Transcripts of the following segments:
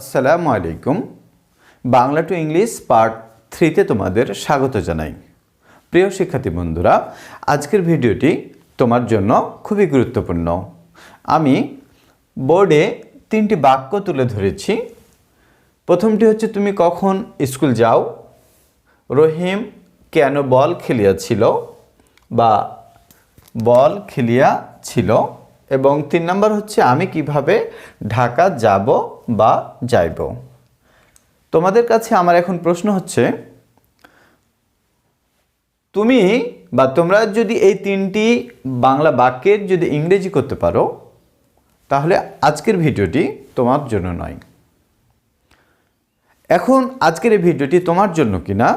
আসসালামু আলাইকুম। Bangla to English part 3তে তোমাদের স্বাগত জানাই। প্রিয় শিক্ষার্থী বন্ধুরা, আজকের ভিডিওটি তোমার জন্য খুবই গুরুত্বপূর্ণ। আমি বোর্ডে 3টি বাক্য তুলে ধরেছি। প্রথমটি হচ্ছে, তুমি কখন স্কুল যাও? রহিম কেন বল খেলিয়াছিল বা বল খেলিয়াছিল। এবং 3 নম্বর হচ্ছে, আমি কিভাবে ঢাকা যাব বা যাইব। তোমাদের কাছে আমার এখন প্রশ্ন হচ্ছে, তুমি বা তোমরা যদি এই 3টি বাংলা বাক্যের যদি ইংরেজি করতে পারো, তাহলে আজকের ভিডিওটি তোমার জন্য নয়। এখন আজকের এই ভিডিওটি তোমার জন্য কিনা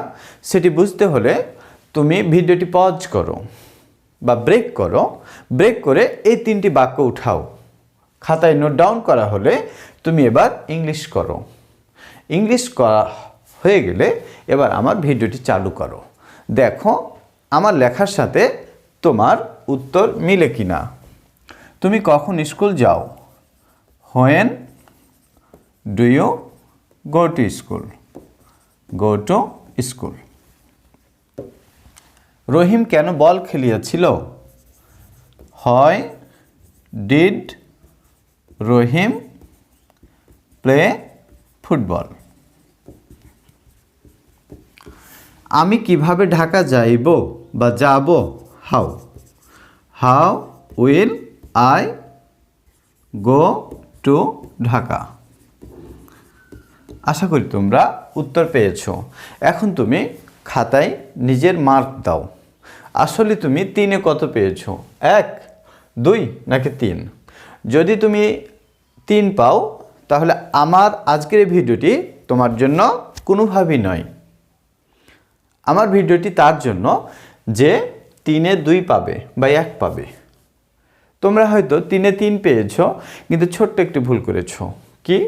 সেটি বুঝতে হলে তুমি ভিডিওটি পজ করো বা ব্রেক করো। ব্রেক করে এই 3টি বাক্য উঠাও। খাতায় নোট ডাউন করা হলে তুমি এবার ইংলিশ করো। ইংলিশ করা হয়ে গেলে এবার আমার ভিডিওটি চালু করো। দেখো আমার লেখার সাথে তোমার উত্তর মিলে কিনা। তুমি কখন স্কুল যাও? When do you go to school? Go to school. Rahim কেন বল খেলিয়াছিল? হয় ডিড রহিম প্লে ফুটবল। আমি কিভাবে ঢাকা যাইব বা যাব? How how will I go to Dhaka. আশা করি তোমরা উত্তর পেয়েছো। এখন তুমি খাতায় নিজের মার্ক দাও। আসলে তুমি 3-এ কত পেয়েছো? 1, 2 নাকি 3? যদি তুমি 3 পাও, তাহলে আমার আজকের এই ভিডিওটি তোমার জন্য কোনোভাবেই নয়। আমার ভিডিওটি তার জন্য যে 3-এ 2 পাবে বা 1 পাবে। তোমরা হয়তো 3-এ 3 পেয়েছো, কিন্তু ছোট্ট একটি ভুল করেছো। কি?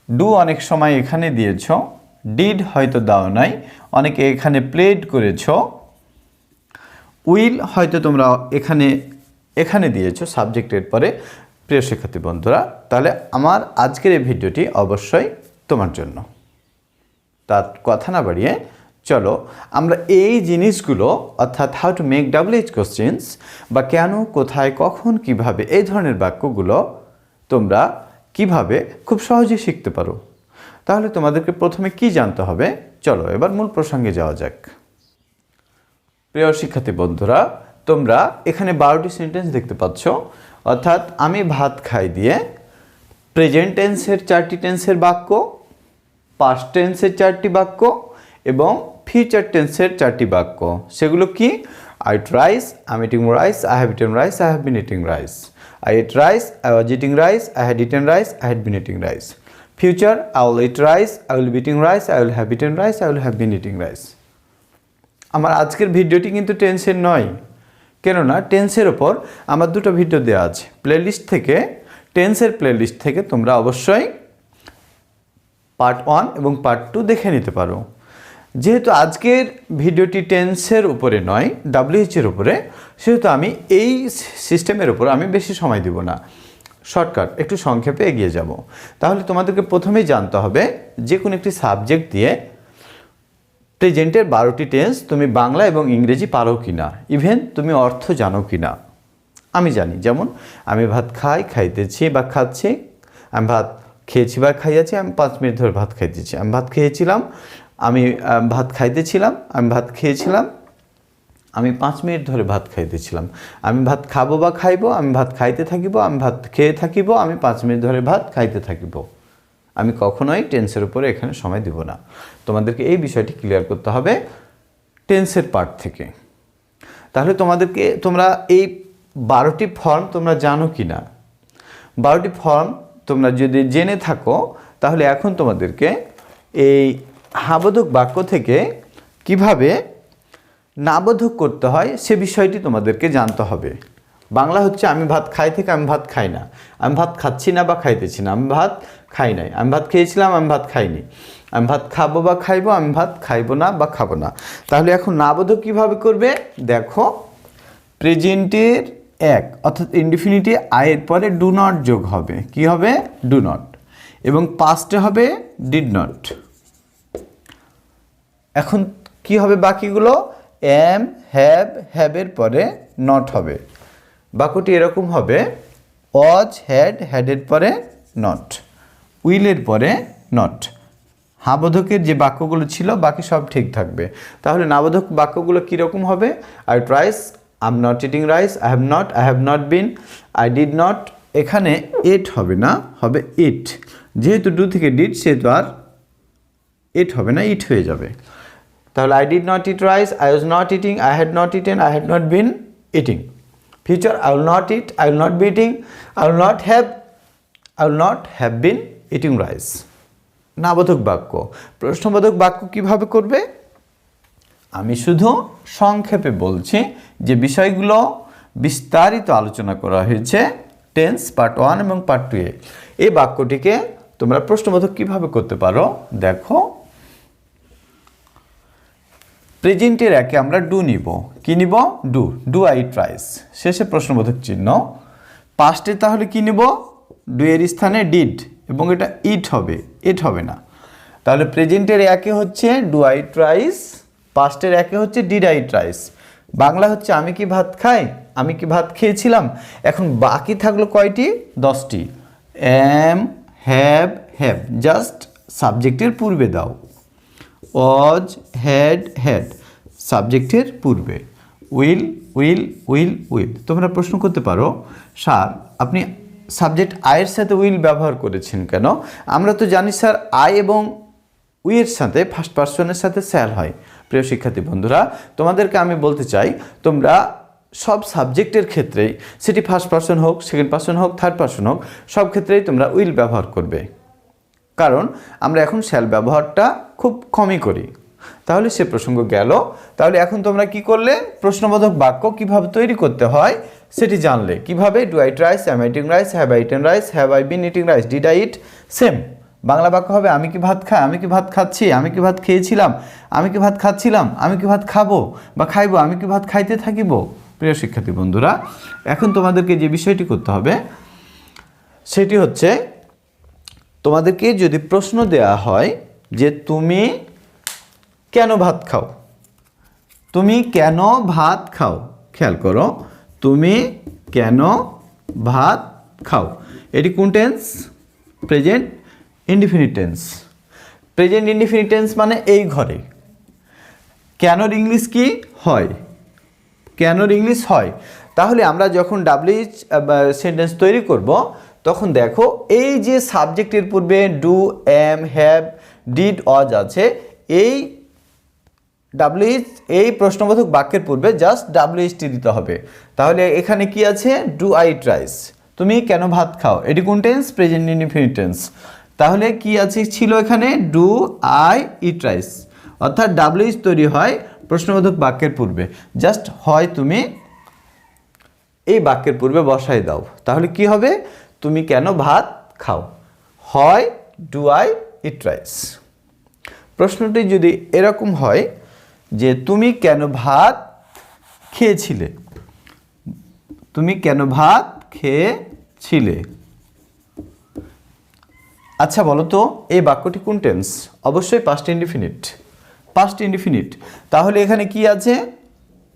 ডু অনেক সময় এখানে দিয়েছো, ডিড হয়তো দাও নাই, অনেকে এখানে প্লেড করেছো। উইল হয়তো তোমরা এখানে দিয়েছো সাবজেক্টের পরে। প্রিয় শিক্ষার্থী বন্ধুরা, তাহলে আমার আজকের এই ভিডিওটি অবশ্যই তোমার জন্য। তার কথা না বাড়িয়ে চলো আমরা এই জিনিসগুলো, অর্থাৎ how to make WH questions বা কেন, কোথায়, কখন, কিভাবে, এই ধরনের বাক্যগুলো তোমরা কিভাবে খুব সহজে শিখতে পারো। তাহলে তোমাদেরকে প্রথমে কি জানতে হবে? চলো এবার মূল প্রসঙ্গে যাওয়া যাক। প্রিয় শিক্ষার্থী বন্ধুরা, তোমরা এখানে 12টি সেন্টেন্স দেখতে পাচ্ছ। অর্থাৎ আমি ভাত খাই দিয়ে প্রেজেন্ট টেন্সের 4টি টেন্সের বাক্য, পাস্ট টেন্সের 4টি বাক্য এবং ফিউচার টেন্সের 4টি বাক্য। সেগুলো কি? I eat rice, I'm eating rice, I have eaten rice, I have been eating rice. I ate rice, I was eating rice, I had eaten rice, I had been eating rice. Future, I will eat rice, I will be eating rice, I will have eaten rice, I will have been eating rice. আমার আজকের ভিডিওটি কিন্তু টেন্সের নয়, কেননা টেন্সের ওপর আমার 2টো ভিডিও দেওয়া আছে। প্লেলিস্ট থেকে, টেন্সের প্লেলিস্ট থেকে তোমরা অবশ্যই পার্ট 1 এবং পার্ট 2 দেখে নিতে পারো। যেহেতু আজকের ভিডিওটি টেন্সের উপরে নয়, WH এর উপরে, সেহেতু আমি এই সিস্টেমের উপর আমি বেশি সময় দিব না। শর্টকাট একটু সংক্ষেপে এগিয়ে যাব। তাহলে তোমাদেরকে প্রথমেই জানতে হবে যে কোনো একটি সাবজেক্ট দিয়ে প্রেজেন্টের 12টি টেন্স তুমি বাংলা এবং ইংরেজি পারো কিনা, ইভেন তুমি অর্থ জানো কিনা। আমি জানি, যেমন আমি ভাত খাই, খাইতেছি বা খাচ্ছি। আমি ভাত খেয়েছি বা খাইয়াছি, আমি 5 মিনিট ধরে ভাত খাইতেছি। আমি ভাত খেয়েছিলাম, আমি ভাত খাইতেছিলাম, আমি ভাত খেয়েছিলাম, আমি 5 মিনিট ধরে ভাত খাইতেছিলাম। আমি ভাত খাবো বা খাইবো, আমি ভাত খাইতে থাকিব, আমি ভাত খেয়ে থাকিব, আমি 5 মিনিট ধরে ভাত খাইতে থাকিব। আমি কখনোই টেন্সের উপরে এখানে সময় দিব না। তোমাদেরকে এই বিষয়টি ক্লিয়ার করতে হবে টেন্সের পার্ট থেকে। তাহলে তোমরা এই 12টি ফর্ম তোমরা জানো কি না? 12টি ফর্ম তোমরা যদি জেনে থাকো, তাহলে এখন তোমাদেরকে এই হাবোধক বাক্য থেকে কিভাবে নাবোধক করতে হয় সে বিষয়টি তোমাদেরকে জানতে হবে। বাংলা হচ্ছে আমি ভাত খাই থেকে আমি ভাত খাই না, আমি ভাত খাচ্ছি না বা খাইতেছি না, আমি ভাত খাই নাই, আমি ভাত খেয়েছিলাম, আমি ভাত খাইনি, আমি ভাত খাবো বা খাইবো, আমি ভাত খাইবো না বা খাবো না। তাহলে এখন নাবোধক কিভাবে করবে? দেখো, প্রেজেন্টের 1 অর্থাৎ ইনডিফিনিটি আই এর পরে ডু নট যোগ হবে। কি হবে? Do not. এবং পাস্টে হবে ডিড নট। এখন কি হবে বাকিগুলো? এম, হ্যাভ, হ্যাভের পরে নট হবে। বাক্যটি এরকম হবে ওয়াজ, হ্যাড, হ্যাডের পরে নট, উইলের পরে নট। হাবোধকের যে বাক্যগুলো ছিল বাকি সব ঠিক থাকবে। তাহলে নাবোধক বাক্যগুলো কীরকম হবে? I thrice, I am not eating rice, I have not been, I did not. এখানে এট হবে না, হবে ইট। যেহেতু ডু থেকে ডিড সেহেতু আর এট হবে না, ইট হয়ে যাবে। তাহলে I did not eat rice, I was not eating, I had not eaten, I had not been eating. Future I will not eat, I will not be eating, I will not have been eating rice. নাবোধক বাক্য। প্রশ্নবোধক বাক্য কিভাবে করবে? আমি শুধু সংক্ষেপে বলছি যে বিষয়গুলো বিস্তারিত আলোচনা করা হয়েছে টেন্স পার্ট 1 এবং পার্ট 2 এ। এই বাক্যটিকে তোমরা প্রশ্নবোধক কিভাবে করতে পারো দেখো। প্রেজেন্টের একে আমরা ডু নিব। কি নিব? ডু আই ট্রাইস, শেষে প্রশ্নবোধক চিহ্ন। পাস্টে তাহলে কি নিব? ডু এর স্থানে ডিড, এবং এটা ইট হবে, এট হবে না। তাহলে প্রেজেন্টের একে হচ্ছে ডু আই ট্রাইস, পাস্টের একে হচ্ছে ডিড আই ট্রাইস। বাংলা হচ্ছে আমি কি ভাত খাই, আমি কি ভাত খেয়েছিলাম। এখন বাকি থাকলো কয়টি? 10টি। এম, হ্যাভ, জাস্ট সাবজেক্টের পূর্বে দাও। ওয়াজ, হ্যাড সাবজেক্টের পূর্বে। উইল। তোমরা প্রশ্ন করতে পারো, স্যার আপনি সাবজেক্ট আয়ের সাথে উইল ব্যবহার করেছেন কেন? আমরা তো জানি স্যার আই এবং উইয়ের সাথে ফার্স্ট পার্সনের সাথে স্যার হয়। প্রিয় শিক্ষার্থী বন্ধুরা, তোমাদেরকে আমি বলতে চাই তোমরা সব সাবজেক্টের ক্ষেত্রেই, সেটি ফার্স্ট পার্সন হোক, সেকেন্ড পার্সন হোক, থার্ড পার্সন হোক, সব ক্ষেত্রেই তোমরা উইল ব্যবহার করবে। কারণ আমরা এখন শ্যাল ব্যবহারটা খুব কমই করি। তাহলে সে প্রসঙ্গ গেল। তাহলে এখন তোমরা কি করলে? প্রশ্নবোধক বাক্য কিভাবে তৈরি করতে হয় সেটি জানলে। কিভাবে? Do I thrice, am I eating rice, have I eaten rice, have I been eating rice, did I it. Same Bangla বাক্য হবে আমি কি ভাত খাই, আমি কি ভাত খাচ্ছি, আমি কি ভাত খেয়েছিলাম, আমি কি ভাত খাচ্ছিলাম, আমি কি ভাত খাবো বা খাইবো, আমি কি ভাত খাইতে থাকিব। প্রিয় শিক্ষার্থী বন্ধুরা, এখন তোমাদেরকে যে বিষয়টি করতে হবে সেটি হচ্ছে, তোমাদেরকে যদি প্রশ্ন দেয়া হয় যে তুমি কেন ভাত খাও, তুমি কেন ভাত খাও, খেয়াল করো, তুমি কেন ভাত খাও। এটি কোন tense? Present indefinite tense. Present indefinite tense মানে এই ঘরে। কেনর ইংলিশ কি হয়? কেনর ইংলিশ হয়। তাহলে আমরা যখন ডাব্লিউএইচ সেন্টেন্স তৈরি করব তখন দেখো এই যে সাবজেক্টের পূর্বে ডু, এম, হ্যাভ, ডিড, ওয়াজ আছে, এই ডাব্লিউএইচ এই প্রশ্নবোধক বাক্যের পূর্বে জাস্ট ডাব্লিউএইচটি দিতে হবে। তাহলে এখানে কি আছে? ডু আই ট্রাইস, তুমি কেন ভাত খাও। এটি কোন টেন্স? Present indefinite tense. তাহলে কি আছে ছিল এখানে? ডু আই ইট রাইস, অর্থাৎ ডাব্লিউএইচ তৈরি হয় প্রশ্নবোধক বাক্যের পূর্বে। জাস্ট হয় তুমি এই বাক্যের পূর্বে বসাই দাও, তাহলে কি হবে? তুমি কেন ভাত খাও। হয় ডু আই ইট রাইস। প্রশ্নটি যদি এরকম হয় যে তুমি কেন ভাত খেয়েছিলে, তুমি কেন ভাত খেয়েছিলে। আচ্ছা বলো তো এই বাক্যটি কোন টেন্স? অবশ্যই পাস্ট ইনডিফিনিট। Past indefinite. তাহলে এখানে কি আছে?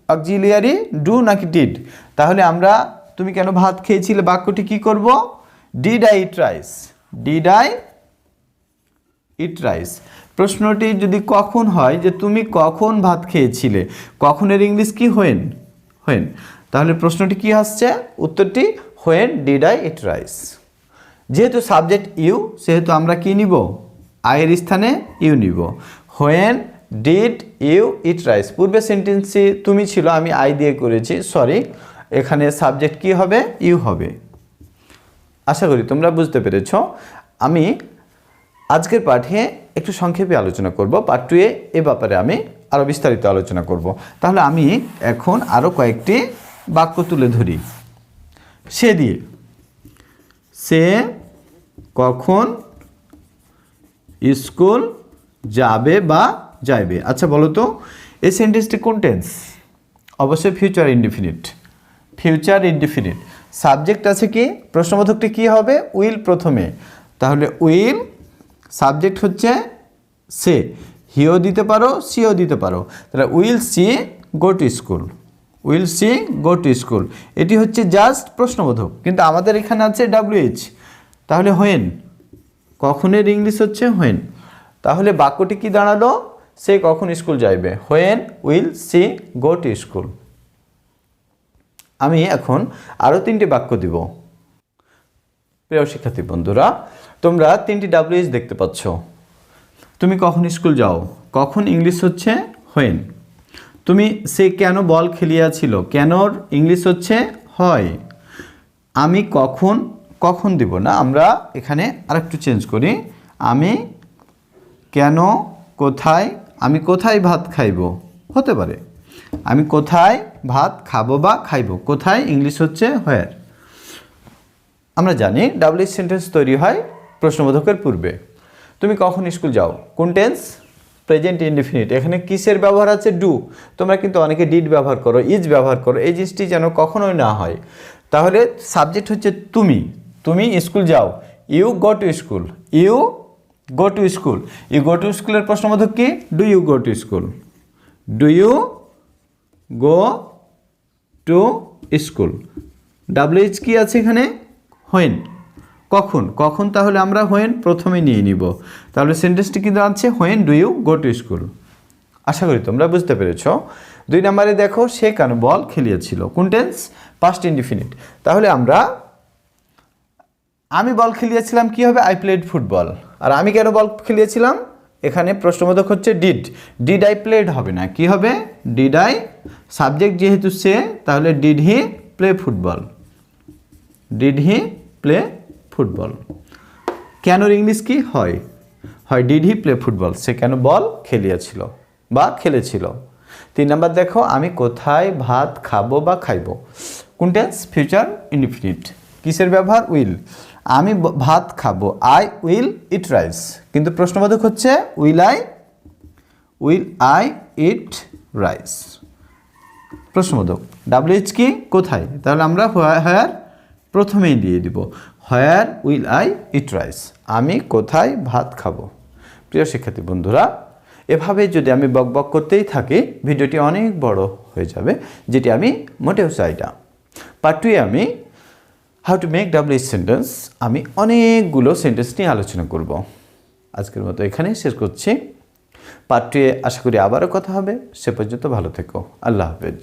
অক্সিলিয়ারি ডু নাকি ডিড? তাহলে আমরা তুমি কেন ভাত খেয়েছিলে বাক্যটি কি করব? Did I eat rice, did I eat rice. প্রশ্নটি যদি কখন হয় যে তুমি কখন ভাত খেয়েছিলে, কখনের ইংলিশ কি? হোয়েন। হোয়েন। তাহলে প্রশ্নটি কি আসছে? উত্তরটি when did I eat rice. যেহেতু সাবজেক্ট ইউ সেহেতু আমরা কি নিব? আয়ের স্থানে ইউ নিব। When did you eat rice. পূর্বে সেন্টেন্সে তুমি ছিল, আমি আই দিয়ে করেছি, সরি। এখানে সাবজেক্ট কি হবে? ইউ হবে। আশা করি তোমরা বুঝতে পেরেছ। আমি আজকের পাঠে একটু সংক্ষেপে আলোচনা করব। পার্ট 2 এ ব্যাপারে আমি আরও বিস্তারিত আলোচনা করব। তাহলে আমি এখন আরও কয়েকটি বাক্য তুলে ধরি। সে দিয়ে, সে কখন স্কুল যাবে বা যাইবে। আচ্ছা বলো তো এই সেন্টেন্সটি কোন টেন্স? অবশ্যই future indefinite. Future indefinite. Subject আছে কি? প্রশ্নবোধকটি কি হবে? উইল প্রথমে। তাহলে উইল, সাবজেক্ট হচ্ছে সে, হিও দিতে পারো, সিও দিতে পারো। তাহলে will see go to school, will see go to school, এটি হচ্ছে জাস্ট প্রশ্নবোধক, কিন্তু আমাদের এখানে আছে WH। তাহলে হোয়েন, কখনের ইংলিশ হচ্ছে হোয়েন। তাহলে বাক্যটি কি দাঁড়ালো? সে কখন স্কুল যাইবে, when will see go to school. আমি এখন আরও 3টি বাক্য দিব। প্রিয় শিক্ষার্থী বন্ধুরা, তোমরা 3টি WH দেখতে পাচ্ছ। তুমি কখন স্কুল যাও, কখন ইংলিশ হচ্ছে হোয়েন। তুমি সে কেন বল খেলিয়াছিল, কেনর ইংলিশ হচ্ছে হয়। আমি কখন, কখন দিব না, আমরা এখানে আরেকটু চেঞ্জ করি। আমি কেন, কোথায়, আমি কোথায় ভাত খাইব, হতে পারে আমি কোথায় ভাত খাবো বা খাইব, কোথায় ইংলিশ হচ্ছে হোয়ার। আমরা জানি WH সেন্টেন্স তৈরি হয় প্রশ্নবোধকের পূর্বে। তুমি কখন স্কুল যাও, কোন টেন্স, প্রেজেন্ট ইনডিফিনিট। এখানে কিসের ব্যবহার আছে, ডু। তোমরা কিন্তু অনেকে ডিড ব্যবহার করো, ইজ ব্যবহার করো, এই জিনিসটি যেন কখনোই না হয়। তাহলে সাবজেক্ট হচ্ছে তুমি, তুমি স্কুল যাও, you go to school, you go to school. You go to স্কুলের প্রশ্নবোধক কি, do you go to school, do you go to school. WH কি আছে এখানে, হোয়েন, কখন, কখন, তাহলে আমরা হোয়েন প্রথমে নিয়ে নিব। তাহলে সেন্টেন্সটি কিন্তু আছে when do you go to school. আশা করি তোমরা বুঝতে পেরেছ। 2 নম্বরে দেখো, সে কেন বল খেলিয়েছিল, কোন টেন্স, পাস্ট ইনডিফিনিট। তাহলে আমরা আমি বল খেলিয়েছিলাম কি হবে, আই প্লেড ফুটবল। আর আমি কেন বল খেলিয়েছিলাম, এখানে প্রশ্নবোধক হচ্ছে ডিড, ডিড আই প্লেড হবে না, কি হবে, ডিড আই, সাবজেক্ট যেহেতু সে, তাহলে did he play football, did he play football. কেনর ইংলিশ কি হয়, হয় ডিড হি প্লে ফুটবল, সে কেন বল খেলিয়েছিল বা খেলেছিল। 3 নম্বর দেখো, আমি কোথায় ভাত খাবো বা খাইব, কোন টেন্স, ফিউচার ইনডিফিনিট। কিসের ব্যবহার, উইল। আমি ভাত খাবো, আই উইল ইট রাইস, কিন্তু প্রশ্নবোধক হচ্ছে উইল আই ইট রাইস, প্রশ্নবোধক। WH কি, কোথায়, তাহলে আমরা হোয়ার প্রথমেই দিয়ে দিব, where will I eat rice, আমি কোথায় ভাত খাবো। প্রিয় শিক্ষার্থী বন্ধুরা, এভাবে যদি আমি বকবক করতেই থাকি, ভিডিওটি অনেক বড় হয়ে যাবে, যেটি আমি মোটেও চাই না। Part 2 আমি how to make WH sentence, আমি অনেকগুলো সেন্টেন্স নিয়ে আলোচনা করব। আজকের মতো এখানে শেষ করছি। Part 2 আশা করি আবারও কথা হবে। সে পর্যন্ত ভালো থেকো। আল্লাহ হাফেজ।